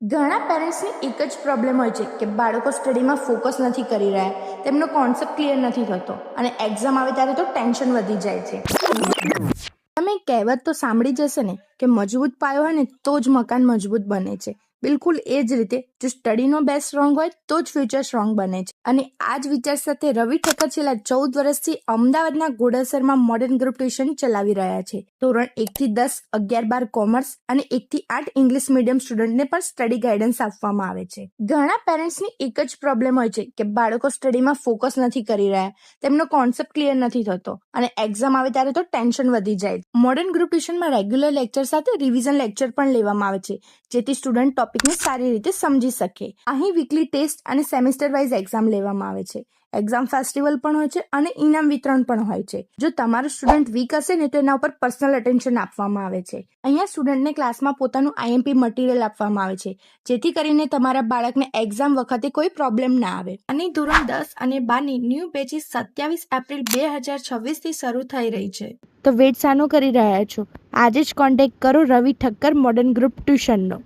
ઘણા પેરેન્ટ્સની એક જ પ્રોબ્લેમ હોય છે કે બાળકો સ્ટડીમાં ફોકસ નથી કરી રહ્યા, તેમનો કોન્સેપ્ટ ક્લિયર નથી થતો અને એક્ઝામ આવે ત્યારે તો ટેન્શન વધી જાય છે. તમે કહેવત તો સાંભળી જશે ને કે મજબૂત પાયો હોય ને તો જ મકાન મજબૂત બને છે. બિલકુલ એ જ રીતે જો સ્ટડીનો બેઝ સ્ટ્રોંગ હોય તો જ ફ્યુચર સ્ટ્રોંગ બને છે. અને આ જ વિચાર સાથે રવિ ઠક્કર છેલ્લા 14 વર્ષથી અમદાવાદના ઘોડાસરમાં મોડર્ન ગ્રુપ ટ્યુશન ચલાવી રહ્યા છે. ધોરણ 1 થી 10, 11-12 કોમર્સ અને 1 થી 8 ઇંગ્લિશ મીડિયમ સ્ટુડન્ટને પણ સ્ટડી ગાઈડન્સ આપવામાં આવે છે. ઘણા પેરેન્ટ્સની એક જ પ્રોબ્લેમ હોય છે કે બાળકો સ્ટડીમાં ફોકસ નથી કરી રહ્યા, તેમનો કોન્સેપ્ટ ક્લિયર નથી થતો અને એક્ઝામ આવે ત્યારે તો ટેન્શન વધી જાય. મોડર્ન ગ્રુપ ટ્યુશનમાં રેગ્યુલર લેક્ચર સાથે રિવિઝન લેક્ચર પણ લેવામાં આવે છે, જેથી સ્ટુડન્ટ ટોપિકને સારી રીતે સમજી શકે. અહીં વીકલી ટેસ્ટ અને સેમેસ્ટર વાઇઝ એક્ઝામ લેવામાં આવે છે. એક્ઝામ ફેસ્ટિવલ પણ હોય છે અને ઇનામ વિતરણ પણ હોય છે. જો તમારું સ્ટુડન્ટ વીક હશે ને તો એના ઉપર પર્સનલ અટેન્શન આપવામાં આવે છે. અહીંયા સ્ટુડન્ટને ક્લાસમાં પોતાનું IMP મટીરિયલ આપવામાં આવે છે, જેથી કરીને તમારા બાળકને એક્ઝામ વખતે કોઈ પ્રોબ્લેમ ના આવે. અને ધોરણ 10 અને 12ની ન્યૂ બેચીસ 27 એપ્રિલ 2026 થી શરૂ થઈ રહી છે. તો વેટ શાનો કરી રહ્યા છો? આજે જ કોન્ટેક્ટ કરો રવિ ઠક્કર મોડર્ન ગ્રુપ ટ્યુશનનો.